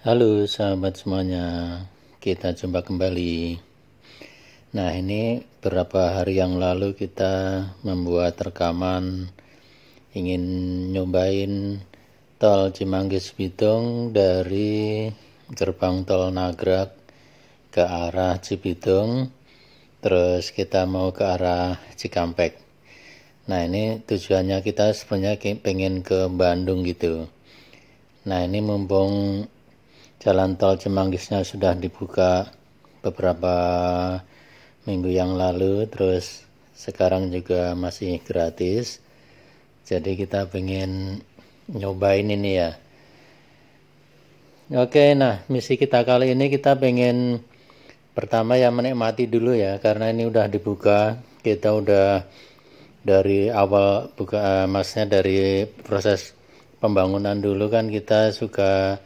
Halo sahabat semuanya, kita jumpa kembali. Nah, ini beberapa hari yang lalu kita membuat rekaman ingin nyobain tol Cimanggis Bitung dari gerbang tol Nagrag ke arah Cibitung, terus kita mau ke arah Cikampek. Nah, ini tujuannya kita sebenarnya pengen ke Bandung gitu. Nah, ini mumpung jalan tol Cimanggisnya sudah dibuka beberapa minggu yang lalu, terus sekarang juga masih gratis. Jadi kita pengen nyobain ini ya. Oke, nah misi kita kali ini kita pengen pertama ya menikmati dulu ya, karena ini udah dibuka. Kita udah dari awal buka, maksudnya dari proses pembangunan dulu kan kita suka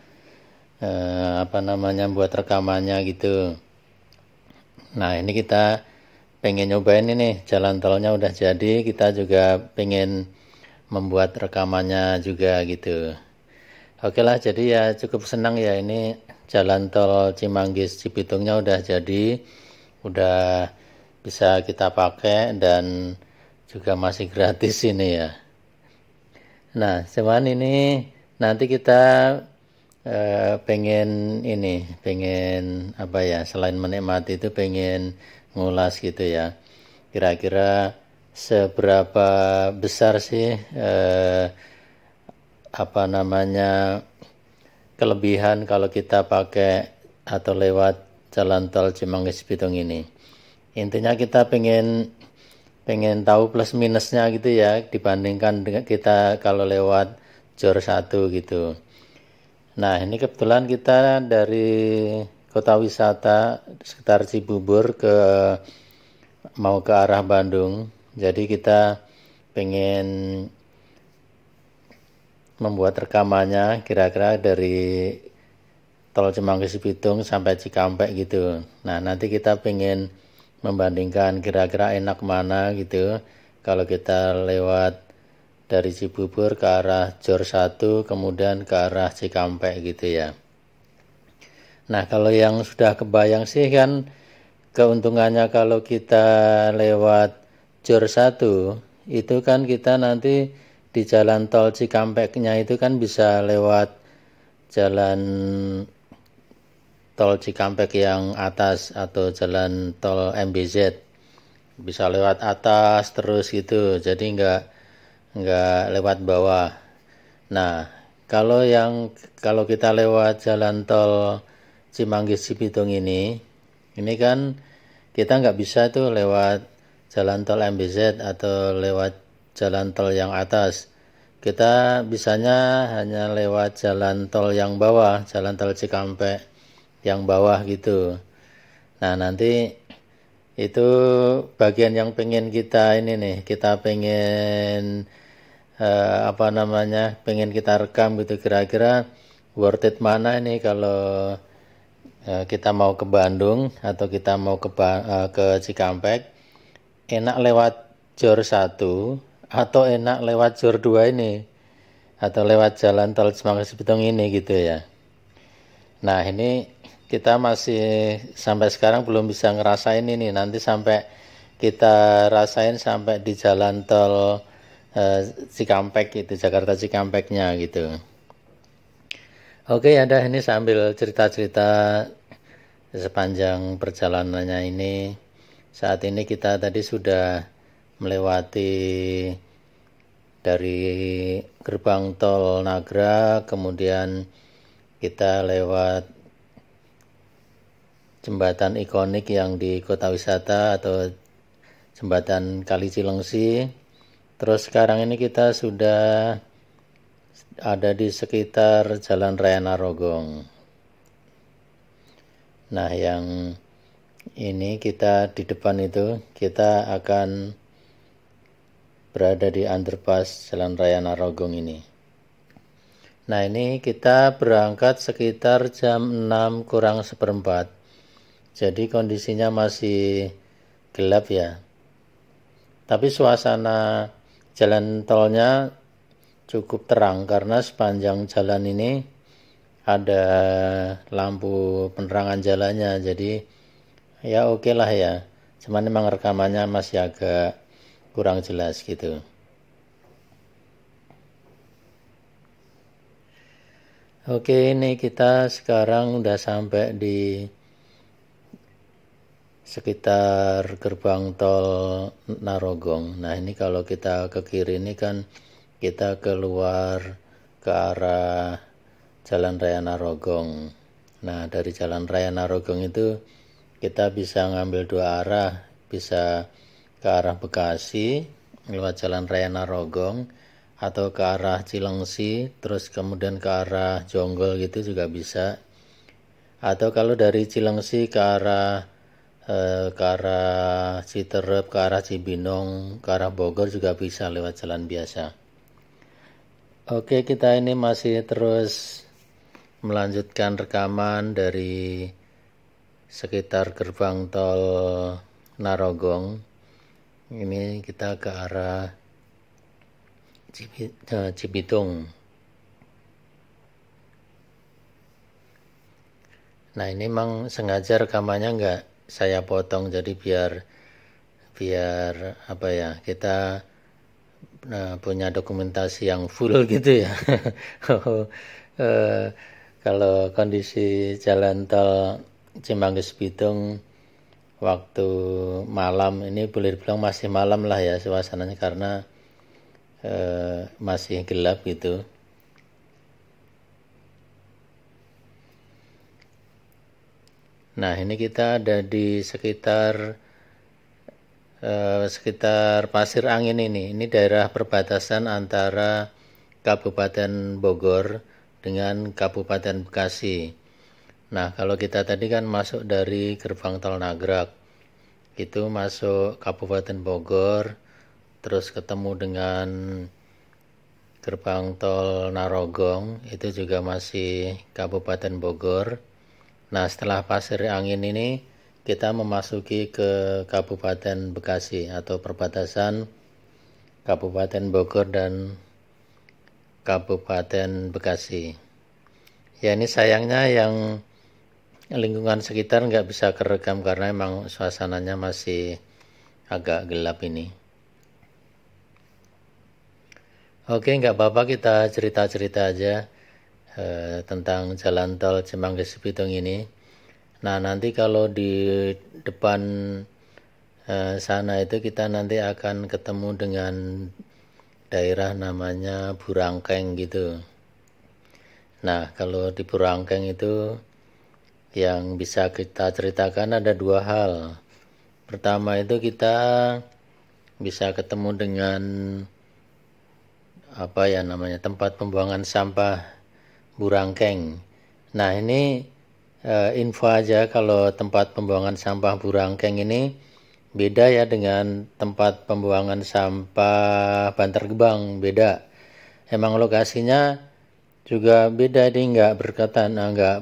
buat rekamannya gitu. Nah, ini kita pengen nyobain ini, jalan tolnya udah jadi, kita juga pengen membuat rekamannya juga gitu. Oke lah, jadi ya cukup senang ya, ini jalan tol Cimanggis Cibitungnya udah jadi, udah bisa kita pakai dan juga masih gratis ini ya. Nah, cuman ini nanti kita pengen apa ya, selain menikmati itu pengen ngulas gitu ya, kira-kira seberapa besar sih kelebihan kalau kita pakai atau lewat jalan tol Cimanggis Bitung ini. Intinya kita pengen tahu plus minusnya gitu ya, dibandingkan dengan kita kalau lewat Jor 1 gitu. Nah, ini kebetulan kita dari kota wisata sekitar Cibubur mau ke arah Bandung. Jadi kita pengen membuat rekamannya kira-kira dari tol Cimanggis Bitung sampai Cikampek gitu. Nah, nanti kita pengen membandingkan kira-kira enak mana gitu kalau kita lewat dari Cibubur ke arah Jor 1 kemudian ke arah Cikampek gitu ya. Nah, kalau yang sudah kebayang sih kan keuntungannya kalau kita lewat Jor 1 itu kan kita nanti di jalan tol Cikampeknya itu kan bisa lewat jalan tol Cikampek yang atas atau jalan tol MBZ, bisa lewat atas terus gitu, jadi enggak lewat bawah. Nah, kalau kita lewat jalan tol Cimanggis Cibitung ini kan kita nggak bisa tuh lewat jalan tol MBZ atau lewat jalan tol yang atas. Kita bisanya hanya lewat jalan tol yang bawah, jalan tol Cikampek yang bawah gitu. Nah, nanti itu bagian yang pengen kita ini nih, kita pengen pengen kita rekam gitu, kira-kira worth it mana ini kalau kita mau ke Bandung atau kita mau ke Cikampek, enak lewat Jor 1 atau enak lewat Jor 2 ini atau lewat jalan tol Cimanggis Bitung ini gitu ya. Nah, ini kita masih sampai sekarang belum bisa ngerasain ini, nanti sampai kita rasain sampai di jalan tol Cikampek gitu, Jakarta Cikampeknya gitu. Oke, ada ini sambil cerita-cerita sepanjang perjalanannya ini. Saat ini kita tadi sudah melewati dari gerbang tol Nagrag, kemudian kita lewat jembatan ikonik yang di kota wisata atau jembatan Kali Cilengsi. Terus sekarang ini kita sudah ada di sekitar Jalan Raya Narogong. Nah, yang ini kita di depan itu kita akan berada di underpass Jalan Raya Narogong ini. Nah, ini kita berangkat sekitar jam 6 kurang seperempat. Jadi kondisinya masih gelap ya. Tapi suasana jalan tolnya cukup terang karena sepanjang jalan ini ada lampu penerangan jalannya, jadi ya oke lah ya. Cuman memang rekamannya masih agak kurang jelas gitu. Oke, ini kita sekarang udah sampai di sekitar gerbang tol Narogong. Nah, ini kalau kita ke kiri ini kan kita keluar ke arah Jalan Raya Narogong. Nah, dari Jalan Raya Narogong itu kita bisa ngambil dua arah, bisa ke arah Bekasi lewat Jalan Raya Narogong, atau ke arah Cilengsi terus kemudian ke arah Jonggol gitu juga bisa. Atau kalau dari Cilengsi ke arah Citerep, ke arah Cibinong, ke arah Bogor juga bisa lewat jalan biasa. Oke, kita ini masih terus melanjutkan rekaman dari sekitar gerbang tol Narogong. Ini kita ke arah Cibitung. Nah, ini memang sengaja rekamannya nggak saya potong, jadi biar apa ya, kita punya dokumentasi yang full gitu ya. Kalau kondisi jalan tol Cimanggis Bitung waktu malam ini boleh dibilang masih malam lah ya suasananya, karena masih gelap gitu. Nah, ini kita ada di sekitar Pasir Angin ini. Ini daerah perbatasan antara Kabupaten Bogor dengan Kabupaten Bekasi. Nah, kalau kita tadi kan masuk dari gerbang tol Nagrag, itu masuk Kabupaten Bogor, terus ketemu dengan gerbang tol Narogong, itu juga masih Kabupaten Bogor. Nah, setelah Pasir Angin ini kita memasuki ke Kabupaten Bekasi atau perbatasan Kabupaten Bogor dan Kabupaten Bekasi. Ya, ini sayangnya yang lingkungan sekitar nggak bisa kerekam karena emang suasananya masih agak gelap ini. Oke, nggak apa-apa, kita cerita-cerita aja tentang jalan tol Cimanggis Bitung ini. Nah, nanti kalau di depan sana itu kita nanti akan ketemu dengan daerah namanya Burangkeng gitu. Nah, kalau di Burangkeng itu yang bisa kita ceritakan ada dua hal. Pertama itu kita bisa ketemu dengan apa ya namanya, tempat pembuangan sampah Burangkeng. Nah, ini info aja, kalau tempat pembuangan sampah Burangkeng ini beda ya dengan tempat pembuangan sampah Bantar Gebang, beda. Emang lokasinya juga beda, ini nggak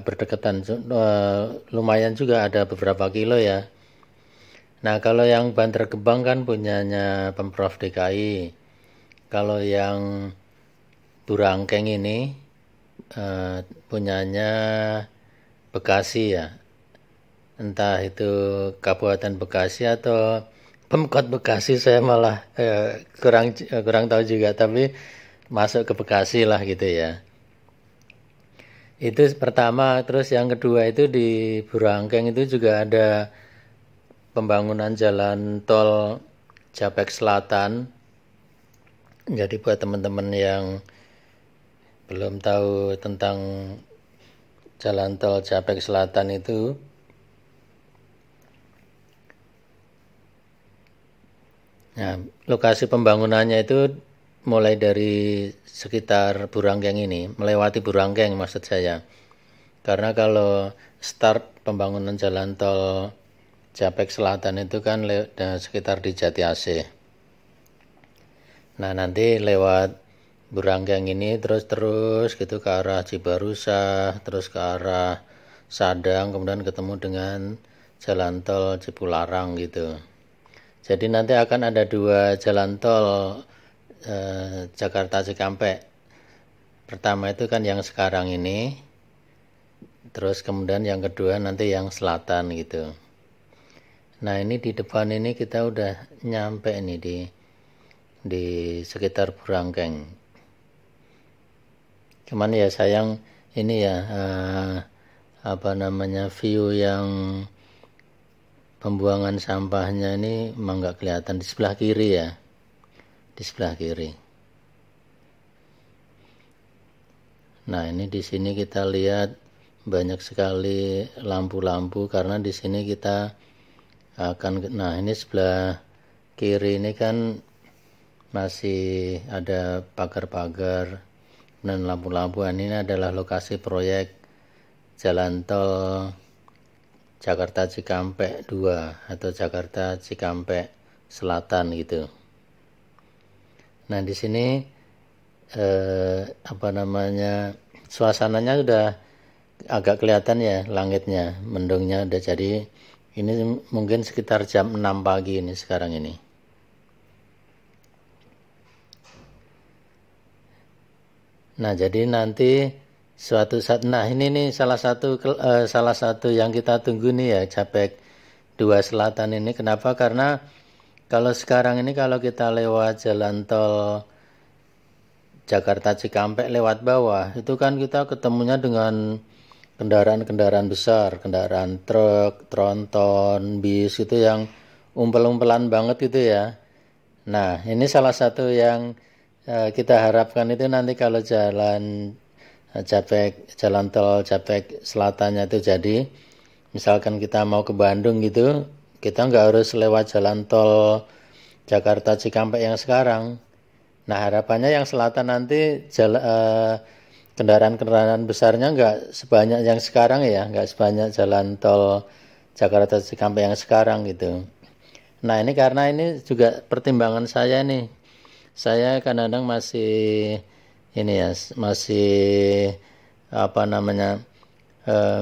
berdekatan, lumayan juga ada beberapa kilo ya. Nah, kalau yang Bantar Gebang kan punyanya Pemprov DKI. Kalau yang Burangkeng ini punyanya Bekasi ya. Entah itu Kabupaten Bekasi atau Pemkot Bekasi, saya malah kurang tahu juga, tapi masuk ke Bekasi lah gitu ya. Itu pertama. Terus yang kedua itu di Burangkeng itu juga ada pembangunan jalan tol Japek Selatan. Jadi buat teman-teman yang belum tahu tentang jalan tol Japek Selatan itu, nah, lokasi pembangunannya itu mulai dari sekitar Burangkeng ini, melewati Burangkeng maksud saya. Karena kalau start pembangunan jalan tol Japek Selatan itu kan sekitar di Jati Asih. Nah, nanti lewat Burangkeng ini terus gitu ke arah Cibarusa, terus ke arah Sadang, kemudian ketemu dengan jalan tol Cipularang gitu. Jadi nanti akan ada dua jalan tol Jakarta Cikampek. Pertama itu kan yang sekarang ini, terus kemudian yang kedua nanti yang selatan gitu. Nah ini di depan ini kita udah nyampe nih di sekitar Burangkeng. Cuman ya sayang ini ya view yang pembuangan sampahnya ini emang nggak kelihatan di sebelah kiri ya, di sebelah kiri. Nah ini di sini kita lihat banyak sekali lampu-lampu karena di sini kita akan, nah ini sebelah kiri ini kan masih ada pagar-pagar dan lampu-lampu. Ini adalah lokasi proyek jalan tol Jakarta Cikampek 2 atau Jakarta Cikampek Selatan gitu. Nah di sini suasananya udah agak kelihatan ya, langitnya, mendungnya udah jadi. Ini mungkin sekitar jam 6 pagi ini sekarang ini. Nah jadi nanti suatu saat, nah ini nih salah satu yang kita tunggu nih ya, Japek 2 Selatan ini. Kenapa? Karena kalau sekarang ini kalau kita lewat jalan tol Jakarta Cikampek lewat bawah, itu kan kita ketemunya dengan kendaraan-kendaraan besar, kendaraan truk, tronton, bis itu yang umpel-umpelan banget gitu ya. Nah ini salah satu yang kita harapkan itu nanti kalau jalan tol Japek Selatannya itu jadi, misalkan kita mau ke Bandung gitu, kita nggak harus lewat jalan tol Jakarta Cikampek yang sekarang. Nah harapannya yang selatan nanti kendaraan-kendaraan besarnya nggak sebanyak yang sekarang ya, nggak sebanyak jalan tol Jakarta Cikampek yang sekarang gitu. Nah ini karena ini juga pertimbangan saya nih, saya kadang-kadang masih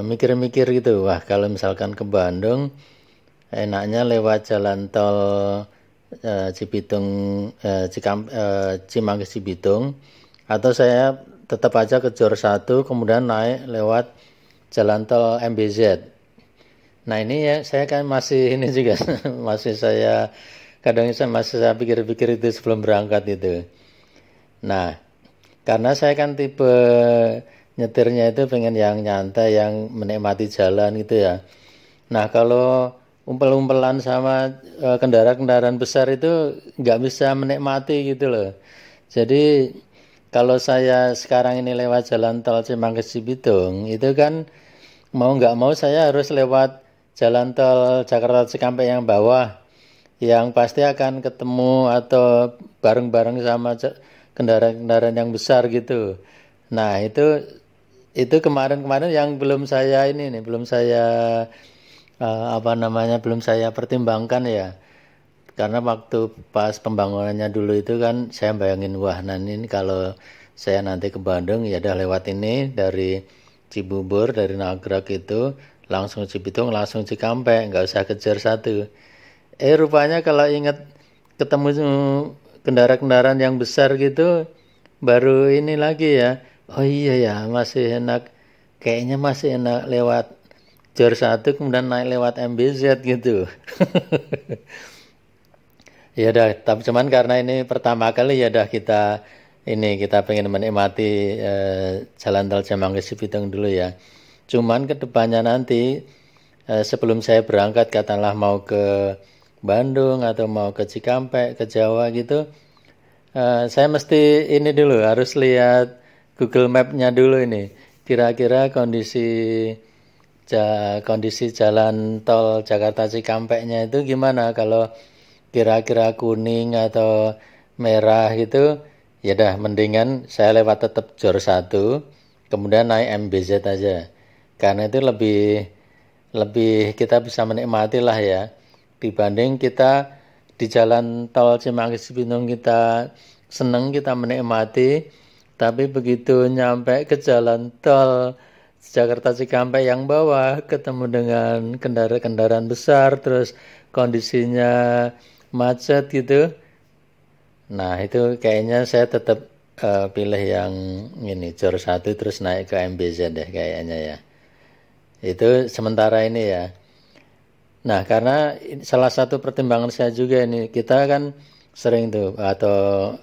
mikir-mikir gitu, wah kalau misalkan ke Bandung enaknya lewat jalan tol Cimanggis Cibitung, atau saya tetap aja ke Jor 1 kemudian naik lewat jalan tol MBZ. Nah ini ya saya kan masih ini juga masih saya pikir-pikir itu sebelum berangkat itu. Nah karena saya kan tipe nyetirnya itu pengen yang nyantai, yang menikmati jalan gitu ya. Nah kalau umpel-umpelan sama kendaraan-kendaraan besar itu nggak bisa menikmati gitu loh. Jadi kalau saya sekarang ini lewat jalan tol Cimanggis Cibitung, itu kan mau nggak mau saya harus lewat jalan tol Jakarta Cikampek yang bawah, yang pasti akan ketemu atau bareng-bareng sama kendaraan-kendaraan yang besar gitu. Nah itu kemarin-kemarin yang belum saya belum saya pertimbangkan ya. Karena waktu pas pembangunannya dulu itu kan saya bayangin, wah nanti ini kalau saya nanti ke Bandung ya udah lewat ini dari Cibubur, dari Nagrag itu langsung Cibitung, langsung Cikampek, nggak usah kejar 1. Rupanya kalau ingat ketemu kendaraan-kendaraan yang besar gitu baru ini lagi ya, oh iya ya masih enak, kayaknya masih enak lewat Jor 1 kemudian naik lewat MBZ gitu. Ya udah, tapi cuman karena ini pertama kali ya udah kita pengen menikmati jalan tol Cimanggis Cibitung dulu ya. Cuman kedepannya nanti sebelum saya berangkat katakanlah mau ke Bandung atau mau ke Cikampek, ke Jawa gitu, saya mesti ini dulu, harus lihat Google Map-nya dulu ini. Kira-kira kondisi jalan tol Jakarta Cikampeknya itu gimana, kalau kira-kira kuning atau merah gitu, ya dah mendingan saya lewat tetap Jor 1, kemudian naik MBZ aja. Karena itu lebih kita bisa menikmati lah ya, dibanding kita di jalan tol Cimanggis Cibitung kita seneng, kita menikmati, tapi begitu nyampe ke jalan tol Jakarta Cikampek yang bawah ketemu dengan kendaraan besar, terus kondisinya macet gitu. Nah itu kayaknya saya tetap pilih yang ini Jor 1 terus naik ke MBZ deh kayaknya ya. Itu sementara ini ya. Nah, karena salah satu pertimbangan saya juga ini, kita kan sering tuh atau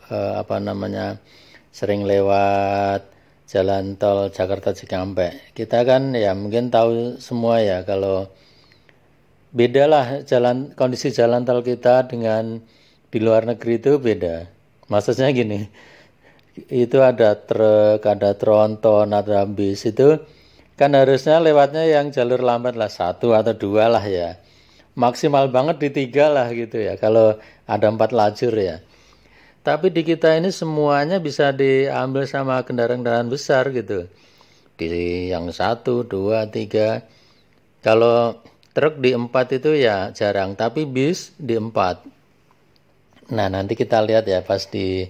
sering lewat jalan tol Jakarta Cikampek. Kita kan ya mungkin tahu semua ya kalau bedalah kondisi jalan tol kita dengan di luar negeri itu beda. Maksudnya gini, itu ada truk, ada tronton, ada bis, itu kan harusnya lewatnya yang jalur lambat lah, 1 atau 2 lah ya. Maksimal banget di 3 lah gitu ya, kalau ada 4 lajur ya. Tapi di kita ini semuanya bisa diambil sama kendaraan-kendaraan besar gitu. Di yang 1, 2, 3. Kalau truk di 4 itu ya jarang, tapi bis di 4. Nah, nanti kita lihat ya pas di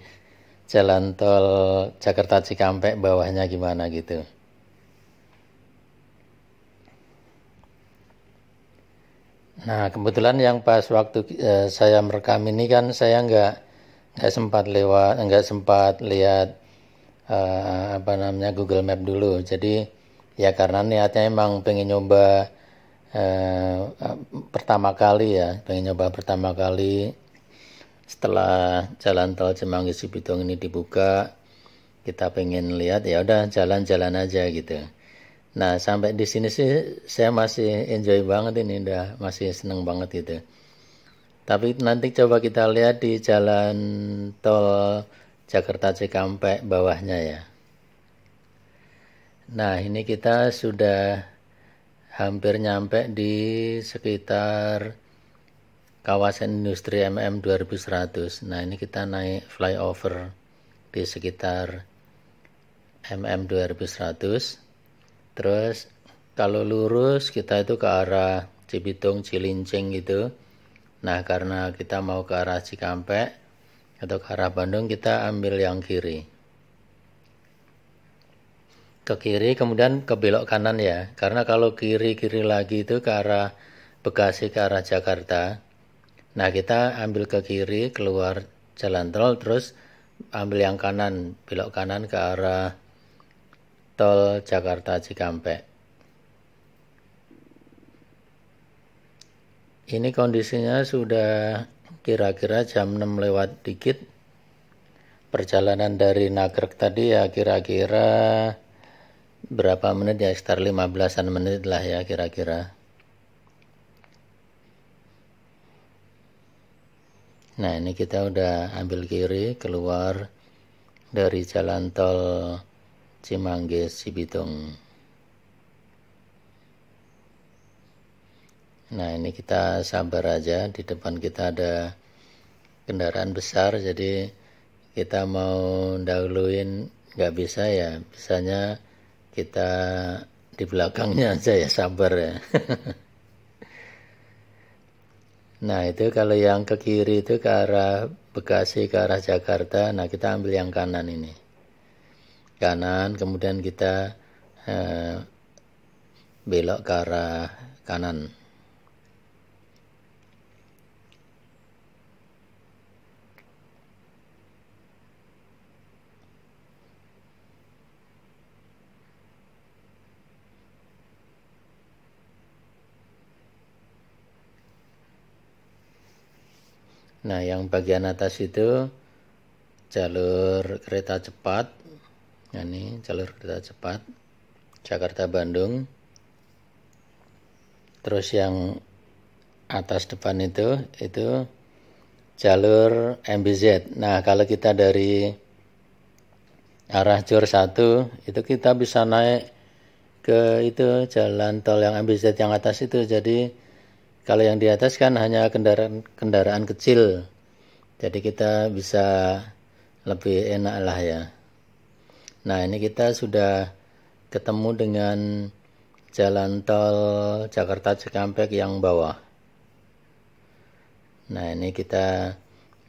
jalan tol Jakarta Cikampek bawahnya gimana gitu. Nah, kebetulan yang pas waktu saya merekam ini kan saya nggak sempat lihat Google Map dulu. Jadi ya karena niatnya emang pengen nyoba pertama kali setelah jalan tol Semanggi Cibitung ini dibuka, kita pengen lihat, ya udah jalan-jalan aja gitu. Nah, sampai di sini sih saya masih enjoy banget ini, masih seneng banget gitu. Tapi nanti coba kita lihat di jalan tol Jakarta Cikampek bawahnya ya. Nah, ini kita sudah hampir nyampe di sekitar kawasan industri MM 2100. Nah, ini kita naik flyover di sekitar MM 2100. Terus kalau lurus kita itu ke arah Cibitung, Cilincing gitu. Nah, karena kita mau ke arah Cikampek atau ke arah Bandung, kita ambil yang kiri. Ke kiri kemudian ke belok kanan ya. Karena kalau kiri-kiri lagi itu ke arah Bekasi, ke arah Jakarta. Nah, kita ambil ke kiri keluar jalan tol, terus ambil yang kanan, belok kanan ke arah tol Jakarta Cikampek. Ini kondisinya sudah kira-kira jam 6 lewat dikit. Perjalanan dari Nagrek tadi ya kira-kira berapa menit ya, sekitar 15-an menit lah ya kira-kira. Nah, ini kita udah ambil kiri keluar dari jalan tol Semanggi Cibitung. Nah, ini kita sabar aja, di depan kita ada kendaraan besar, jadi kita mau dahuluin nggak bisa ya, bisanya kita di belakangnya aja ya, sabar ya. Nah, itu kalau yang ke kiri itu ke arah Bekasi, ke arah Jakarta. Nah, kita ambil yang kanan ini. Kanan, kemudian kita belok ke arah kanan. Nah, yang bagian atas itu jalur kereta cepat. Ini jalur kereta cepat Jakarta Bandung. Terus yang atas depan itu jalur MBZ. Nah, kalau kita dari arah Jor 1 itu kita bisa naik ke itu jalan tol yang MBZ yang atas itu. Jadi kalau yang di atas kan hanya kendaraan kecil. Jadi kita bisa lebih enak lah ya. Nah, ini kita sudah ketemu dengan jalan tol Jakarta Cikampek yang bawah. Nah, ini kita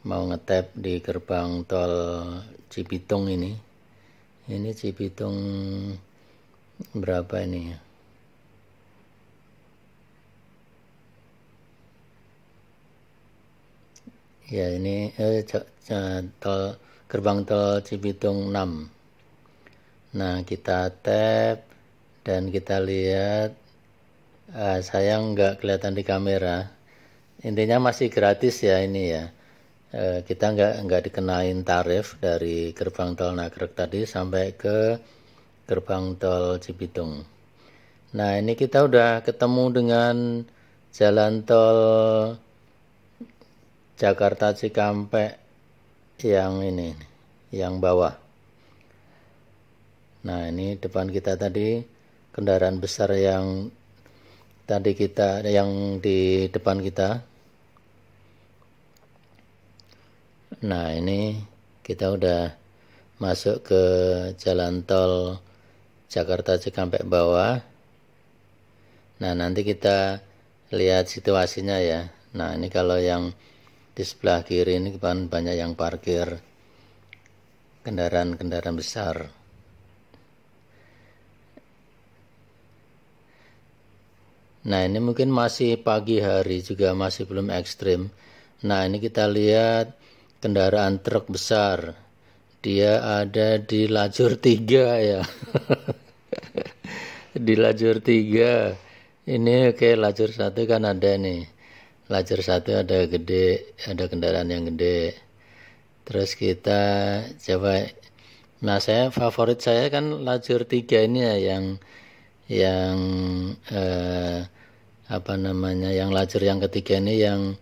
mau ngetap di gerbang tol Cibitung ini. Ini Cibitung berapa ini ya? Ya, ini gerbang tol Cibitung 6. Nah, kita tap dan kita lihat Sayang nggak kelihatan di kamera. Intinya masih gratis ya ini ya. Kita nggak dikenain tarif dari gerbang tol Nagrek tadi sampai ke gerbang tol Cibitung. Nah ini kita udah ketemu dengan jalan tol Jakarta Cikampek yang ini, yang bawah. Nah ini depan kita tadi kendaraan besar yang di depan kita. Nah ini kita udah masuk ke jalan tol Jakarta Cikampek bawah. Nah nanti kita lihat situasinya ya. Nah ini kalau yang di sebelah kiri ini kan banyak yang parkir kendaraan besar. Nah ini mungkin masih pagi hari juga, masih belum ekstrim. Nah ini kita lihat kendaraan truk besar. Dia ada di lajur 3 ya. Di lajur 3. Ini oke, lajur 1 kan ada nih. Lajur 1 ada gede, ada kendaraan yang gede. Terus kita coba. Nah favorit saya kan lajur 3 ini ya, yang yang lajur yang ketiga ini yang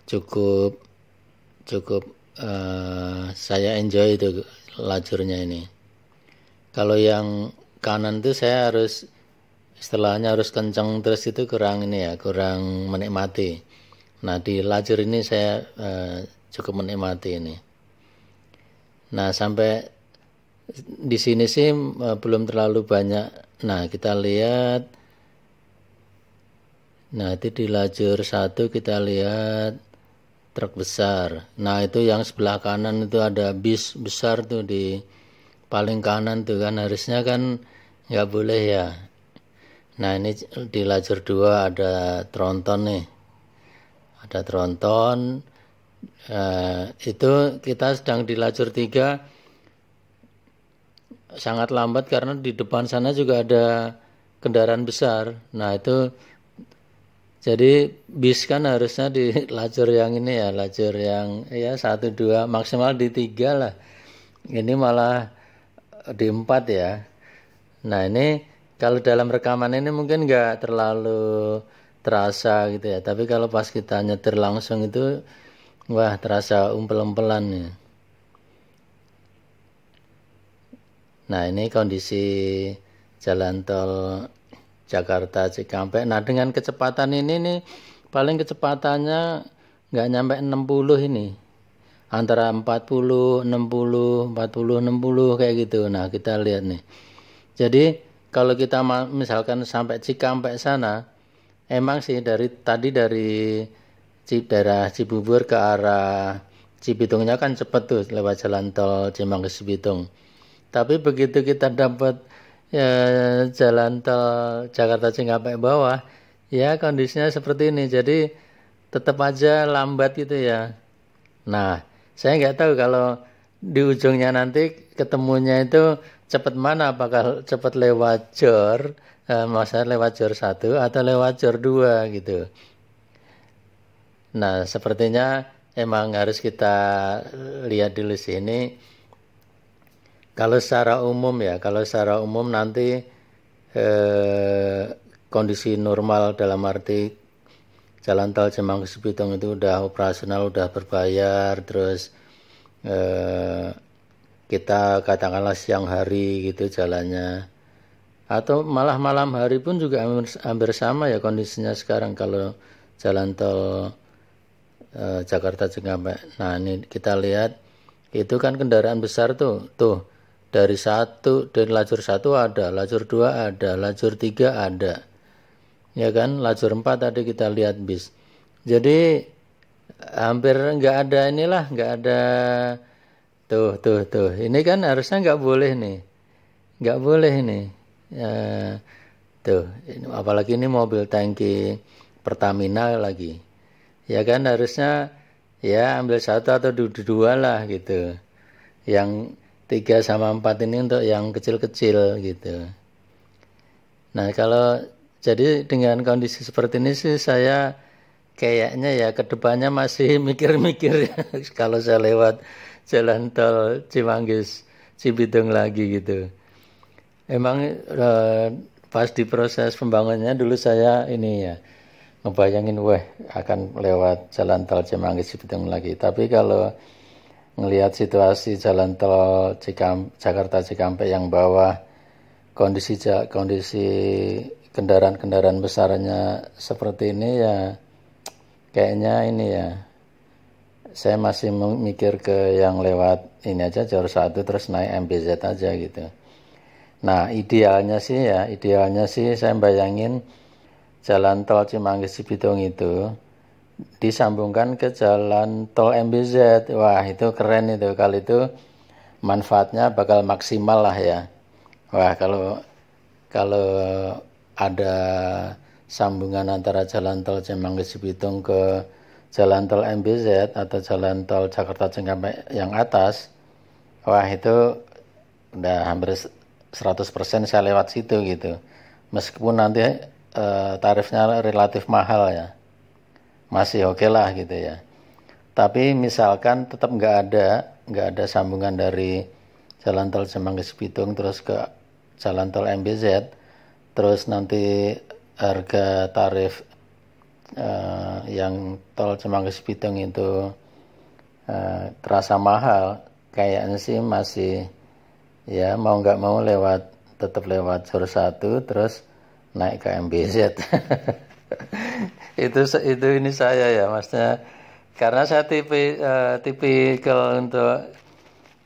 cukup saya enjoy itu lajurnya ini. Kalau yang kanan itu saya istilahnya harus kencang terus, itu kurang menikmati. Nah di lajur ini saya cukup menikmati ini. Nah sampai di sini sih belum terlalu banyak. Nah kita lihat, nah itu di lajur 1 kita lihat truk besar. Nah itu yang sebelah kanan itu ada bis besar tuh di paling kanan tuh kan, harusnya kan nggak boleh ya. Nah ini di lajur 2 ada tronton nih, ada tronton. Itu kita sedang di lajur 3 sangat lambat karena di depan sana juga ada kendaraan besar. Nah itu jadi bis kan harusnya di lajur yang ini ya, lajur yang ya 1, 2, maksimal di 3 lah. Ini malah di 4 ya. Nah ini kalau dalam rekaman ini mungkin nggak terlalu terasa gitu ya. Tapi kalau pas kita nyetir langsung itu, wah terasa umpel-umpelan ya. Nah ini kondisi jalan tol Jakarta Cikampek. Nah dengan kecepatan ini nih, paling kecepatannya nggak nyampe 60 ini, antara 40, 60, 40, 60 kayak gitu. Nah kita lihat nih. Jadi kalau kita misalkan sampai Cikampek sana, emang sih dari daerah Cibubur ke arah Cibitungnya kan cepet tuh lewat jalan tol Cimanggis Cibitung. Tapi begitu kita dapat jalan tol Jakarta Cikampek bawah, ya kondisinya seperti ini. Jadi tetap aja lambat gitu ya. Nah, saya nggak tahu kalau di ujungnya nanti ketemunya itu cepat mana, apakah cepat lewat jor, maksudnya lewat jor 1 atau lewat jor 2 gitu. Nah, sepertinya emang harus kita lihat dulu sini. Kalau secara umum nanti kondisi normal dalam arti jalan tol Cimanggis Cibitung itu udah operasional, udah berbayar, terus kita katakanlah siang hari gitu jalannya, atau malah malam hari pun juga hampir sama ya kondisinya sekarang kalau jalan tol Jakarta Cikampek. Nah ini kita lihat itu kan kendaraan besar tuh dari lajur 1 ada, lajur 2 ada, lajur 3 ada, ya kan, lajur 4 tadi kita lihat bis. Jadi hampir nggak ada tuh ini kan harusnya nggak boleh nih tuh, apalagi ini mobil tangki Pertamina lagi, ya kan, harusnya ya ambil 1 atau 2 lah gitu, yang 3 sama 4 ini untuk yang kecil-kecil gitu. Nah kalau Jadi dengan kondisi seperti ini sih saya kayaknya ya kedepannya masih mikir-mikir kalau saya lewat jalan tol Cimanggis Cibitung lagi gitu. Emang pas di proses pembangunannya dulu saya ini ya ngebayangin wah akan lewat jalan tol Cimanggis Cibitung lagi. Tapi kalau ngelihat situasi jalan tol Jakarta Cikampek yang bawah, kondisi kendaraan-kendaraan besarnya seperti ini ya kayaknya ini ya saya masih mikir ke yang lewat ini aja jalur 1 terus naik MBZ aja gitu. Nah idealnya sih saya bayangin jalan tol Cimanggis Cibitung itu disambungkan ke jalan tol MBZ. Wah itu keren itu, kali itu manfaatnya bakal maksimal lah ya. Wah kalau ada sambungan antara jalan tol Cimanggis Cibitung ke jalan tol MBZ atau jalan tol Jakarta Cikampek yang atas, wah itu udah hampir 100% saya lewat situ gitu. Meskipun nanti tarifnya relatif mahal ya, masih oke lah gitu ya. Tapi misalkan tetap nggak ada sambungan dari jalan tol Cimanggis Cibitung terus ke jalan tol MBZ, terus nanti harga tarif yang tol Cimanggis Cibitung itu terasa mahal, kayaknya sih masih ya mau nggak mau tetap lewat jalur 1 terus naik ke MBZ. itu ini saya ya maksudnya, karena saya tipikal untuk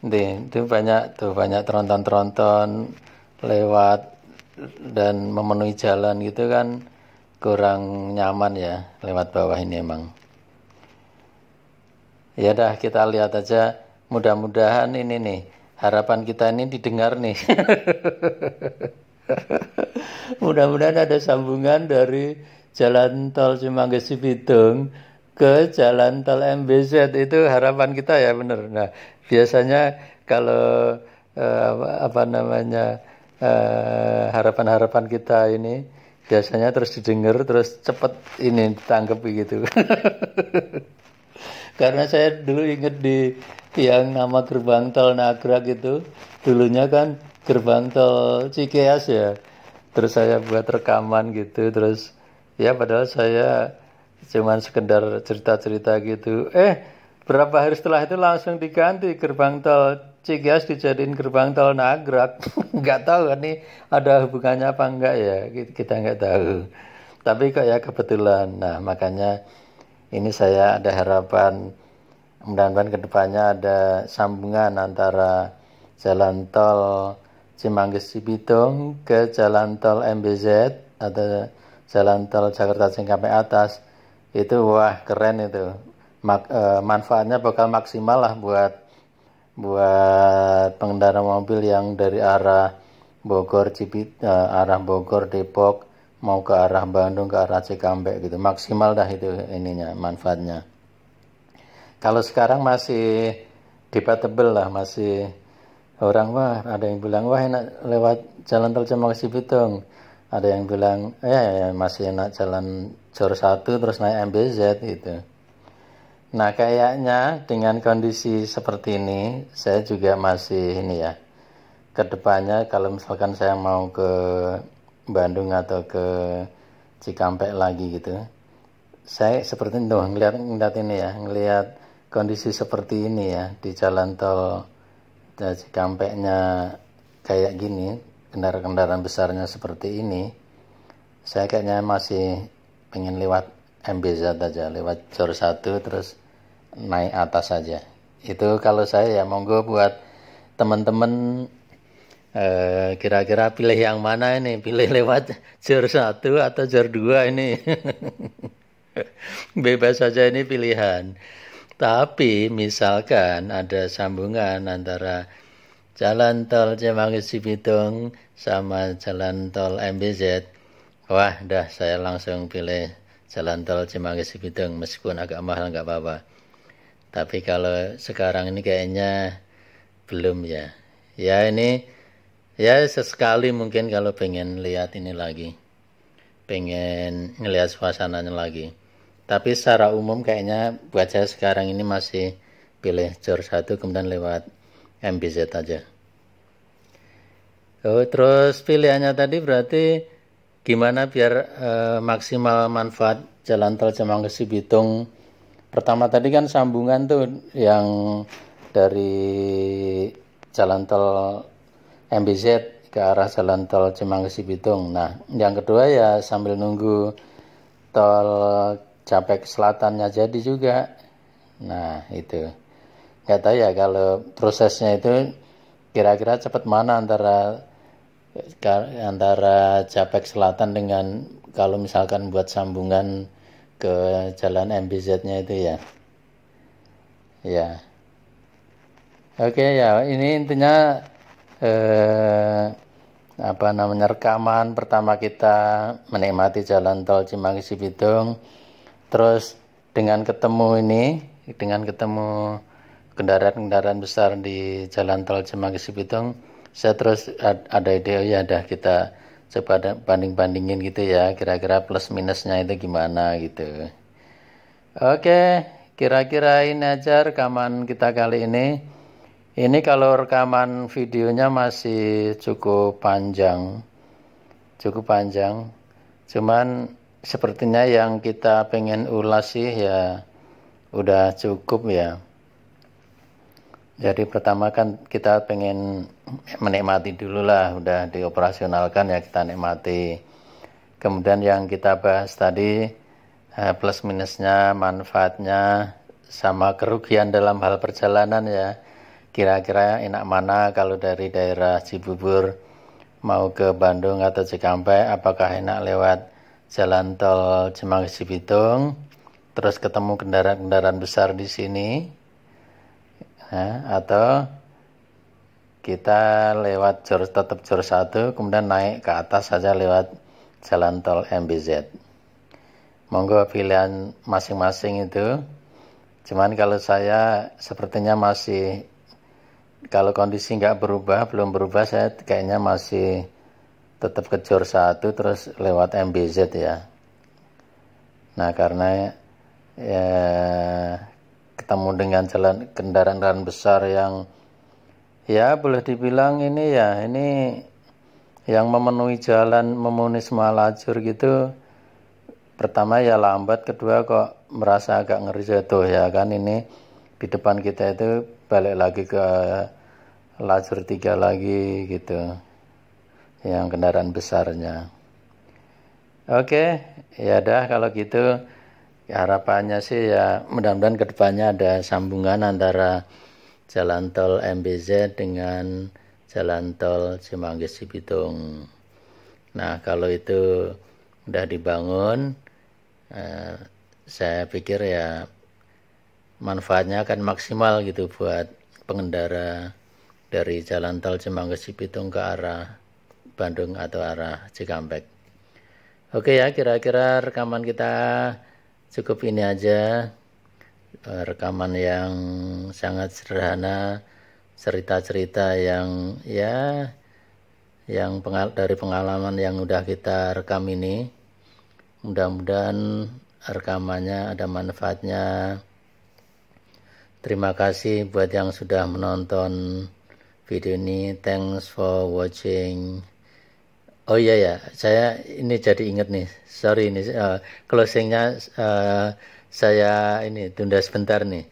itu banyak tronton lewat dan memenuhi jalan gitu kan kurang nyaman ya lewat bawah ini emang. Ya dah kita lihat aja, mudah-mudahan ini nih harapan kita ini didengar nih. Mudah-mudahan ada sambungan dari jalan tol Cimanggis Cibitung ke jalan tol MBZ, itu harapan kita ya benar. Nah biasanya kalau harapan-harapan kita ini biasanya terus didengar terus cepet ini ditangkep gitu. Karena saya dulu inget di yang nama gerbang tol Nagrak itu dulunya kan gerbang tol Cikeas ya. Terus saya buat rekaman gitu, terus ya padahal saya cuman sekedar cerita-cerita gitu. Berapa hari setelah itu langsung diganti gerbang tol Cikeas dijadiin gerbang tol Nagrak. Nggak tahu nih ada hubungannya apa enggak ya, kita nggak tahu. Tapi kok ya kebetulan. Nah makanya ini saya ada harapan mudah-mudahan kedepannya ada sambungan antara jalan tol Cimanggis Cibitung ke jalan tol MBZ atau jalan tol Jakarta Cikampek atas. Itu wah keren itu. Manfaatnya bakal maksimal lah buat pengendara mobil yang dari arah Bogor Depok mau ke arah Bandung, ke arah Cikampek gitu. Maksimal dah itu ininya manfaatnya. Kalau sekarang masih debatable lah, masih orang ada yang bilang wah enak lewat jalan tol Cimanggis Cibitung, ada yang bilang masih enak jalan jalur 1 terus naik MBZ gitu. Nah kayaknya dengan kondisi seperti ini saya juga masih ini ya, kedepannya kalau misalkan saya mau ke Bandung atau ke Cikampek lagi gitu, saya seperti itu ngelihat kondisi seperti ini ya di jalan tol Cikampeknya kayak gini, kendaraan besarnya seperti ini, saya kayaknya masih pengen lewat MBZ aja, lewat jalur 1 terus naik atas aja. Itu kalau saya ya, monggo buat teman-teman kira-kira pilih yang mana ini, pilih lewat jalur 1 atau jalur 2 ini. Bebas saja ini pilihan. Tapi misalkan ada sambungan antara jalan tol Cimanggis Cibitung sama jalan tol MBZ, wah dah saya langsung pilih jalan tol Cimanggis Cibitung, meskipun agak mahal nggak apa-apa. Tapi kalau sekarang ini kayaknya belum ya. Ya ini ya sesekali mungkin kalau pengen lihat ini lagi. pengen ngelihat suasananya lagi. Tapi secara umum kayaknya buat saya sekarang ini masih pilih jor 1 kemudian lewat MBZ aja. Terus pilihannya tadi berarti gimana biar maksimal manfaat jalan tol Cemangkesi Bitung. Pertama tadi kan sambungan tuh yang dari jalan tol MBZ ke arah jalan tol Cemangkesi Bitung. Nah, yang kedua ya sambil nunggu tol Japek Selatannya jadi juga. Nah, itu. Nggak tahu ya kalau prosesnya itu kira-kira cepat mana antara Japek Selatan dengan kalau misalkan buat sambungan ke jalan MBZ-nya itu ya. Ya. Oke ya, ini intinya rekaman pertama kita menikmati jalan tol Cemangkesi Bitung. Terus dengan ketemu kendaraan-kendaraan besar di jalan tol Cemangkesi Bitung, saya terus ada ide ya kita coba banding-bandingin gitu ya, kira-kira plus minusnya itu gimana gitu. Oke, kira-kira ini aja rekaman kita kali ini. Ini kalau rekaman videonya masih cukup panjang. Cuman sepertinya yang kita pengen ulas sih ya udah cukup ya. Jadi pertama kan kita pengen menikmati dulu lah, udah dioperasionalkan ya kita nikmati. Kemudian yang kita bahas tadi plus minusnya, manfaatnya, sama kerugian dalam hal perjalanan ya. Kira-kira enak mana kalau dari daerah Cibubur mau ke Bandung atau Cikampek, apakah enak lewat jalan tol Cemangkesi Bitung, terus ketemu kendaraan-kendaraan besar di sini, atau kita lewat tetap jor 1 kemudian naik ke atas saja lewat jalan tol MBZ. Monggo pilihan masing-masing itu. Cuman kalau saya sepertinya masih, kalau kondisi belum berubah, saya kayaknya masih tetap ke jor 1 terus lewat MBZ ya. Nah karena ya ketemu dengan jalan kendaraan besar yang ya boleh dibilang ini yang memenuhi semua lajur gitu. Pertama ya lambat, kedua kok merasa agak ngeri jatuh ya kan. Ini di depan kita itu balik lagi ke lajur 3 lagi gitu, yang kendaraan besarnya. Oke, ya dah kalau gitu harapannya sih ya mudah-mudahan kedepannya ada sambungan antara jalan tol MBZ dengan jalan tol Cemangkesi Bitung. Nah kalau itu udah dibangun, saya pikir ya manfaatnya akan maksimal gitu buat pengendara dari jalan tol Cemangkesi Bitung ke arah Bandung atau arah Cikampek. Oke ya, kira-kira rekaman kita cukup ini aja. Rekaman yang sangat sederhana, cerita-cerita yang dari pengalaman yang udah kita rekam ini. Mudah-mudahan rekamannya ada manfaatnya. Terima kasih buat yang sudah menonton video ini. Thanks for watching. Oh iya ya, saya ini jadi inget nih. Sorry ini closingnya saya ini tunda sebentar nih.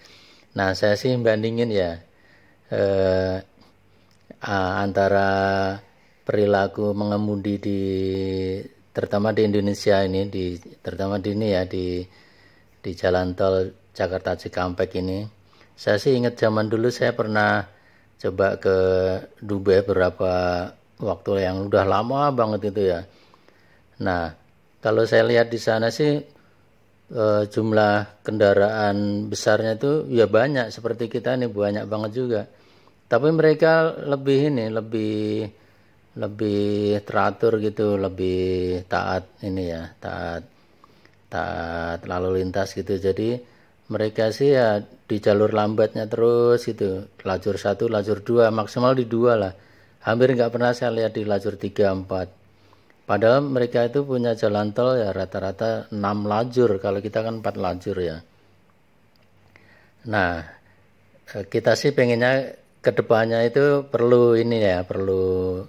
Nah saya sih bandingin ya antara perilaku mengemudi terutama di Indonesia ini, terutama di jalan tol Jakarta Cikampek ini. Saya sih ingat zaman dulu saya pernah coba ke Dubai beberapa waktu yang udah lama banget itu ya. Nah, kalau saya lihat di sana sih jumlah kendaraan besarnya itu ya banyak, seperti kita nih banyak banget juga. Tapi mereka lebih teratur gitu, lebih taat taat lalu lintas gitu. Jadi mereka sih ya di jalur lambatnya terus gitu, lajur 1, lajur 2, maksimal di 2 lah. Hampir nggak pernah saya lihat di lajur 3, 4. Padahal mereka itu punya jalan tol ya rata-rata 6 lajur, kalau kita kan 4 lajur ya. Nah, kita sih pengennya kedepannya itu perlu ini ya, perlu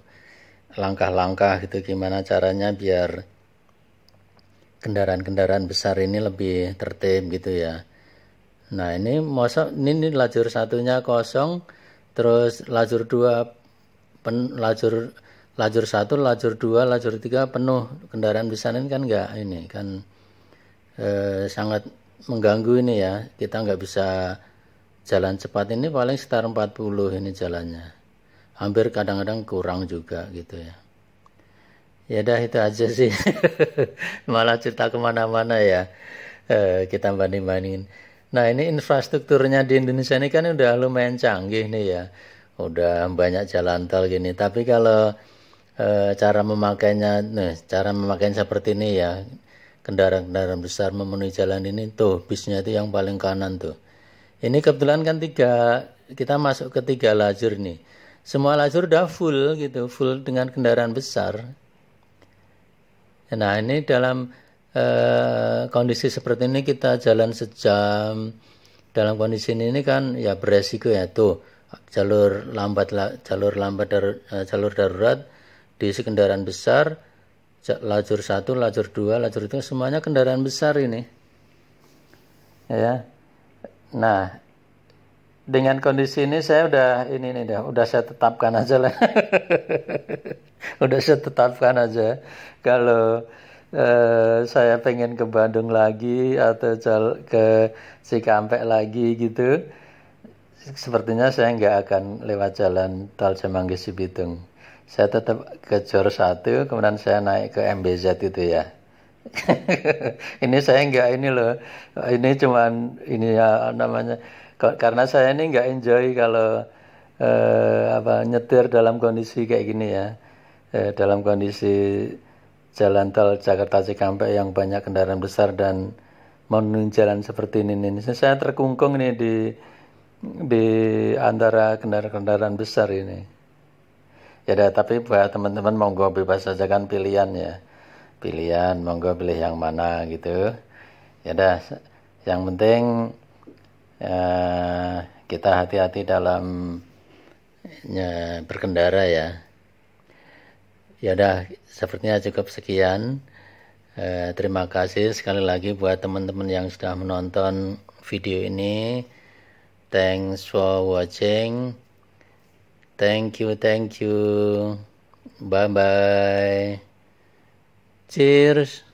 langkah-langkah gitu gimana caranya biar kendaraan-kendaraan besar ini lebih tertib gitu ya. Nah ini ini lajur satunya kosong, terus lajur dua lajur satu, lajur dua, lajur tiga penuh kendaraan besar ini kan enggak ini kan sangat mengganggu ini ya. Kita nggak bisa jalan cepat ini paling sekitar 40 ini jalannya. Hampir kadang-kadang kurang juga gitu ya. Ya dah itu aja sih. Malah cerita kemana-mana ya. Kita banding-bandingin. Nah ini infrastrukturnya di Indonesia ini kan udah lumayan canggih nih ya. Udah banyak jalan tol gini. Tapi kalau cara memakainya, cara memakainya seperti ini ya. Kendaraan-kendaraan besar memenuhi jalan ini tuh bisnya itu yang paling kanan tuh. Ini kebetulan kan kita masuk ke 3 lajur nih. Semua lajur udah full gitu, full dengan kendaraan besar. Nah ini dalam kondisi seperti ini kita jalan sejam, dalam kondisi ini kan ya beresiko ya tuh jalur darurat diisi kendaraan besar, lajur 1, lajur 2, lajur 3 semuanya kendaraan besar ini. Ya. Nah, dengan kondisi ini saya udah saya tetapkan aja lah. Udah saya tetapkan aja kalau saya pengen ke Bandung lagi atau ke Cikampek lagi gitu, sepertinya saya nggak akan lewat jalan tol Semanggi Cibitung. Saya tetap ke Jor 1, kemudian saya naik ke MBZ itu ya. Ini saya nggak ini loh, ini cuman ini ya namanya, karena saya ini nggak enjoy kalau nyetir dalam kondisi kayak gini ya, dalam kondisi jalan tol Jakarta Cikampek yang banyak kendaraan besar dan menuju jalan seperti ini. Saya terkungkung nih di antara kendaraan-kendaraan besar ini. Ya dah, tapi buat teman-teman monggo bebas saja kan pilihan ya. Pilihan monggo pilih yang mana gitu. Ya dah, yang penting kita hati-hati dalam berkendara ya. Ya dah, sepertinya cukup sekian. Terima kasih sekali lagi buat teman-teman yang sudah menonton video ini. Thanks for watching. Thank you. Bye bye. Cheers.